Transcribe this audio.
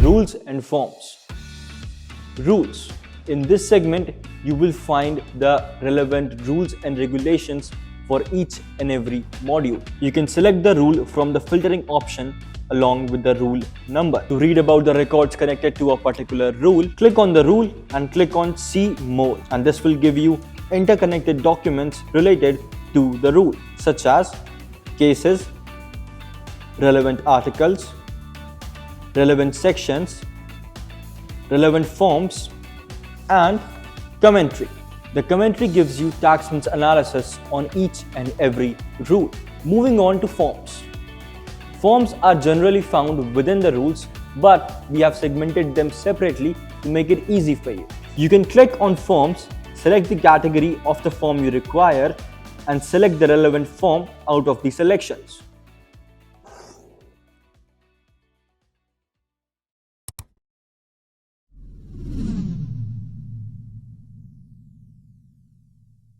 Rules and forms. Rules. In this segment, you will find the relevant rules and regulations for each and every module. You can select the rule from the filtering option along with the rule number. To read about the records connected to a particular rule, click on the rule and click on See More, and this will give you interconnected documents related to the rule, such as cases, relevant articles, relevant sections, relevant forms, and commentary. The commentary gives you Taxmann's analysis on each and every rule. Moving on to forms. Forms are generally found within the rules, but we have segmented them separately to make it easy for you. You can click on forms, select the category of the form you require, and select the relevant form out of the selections.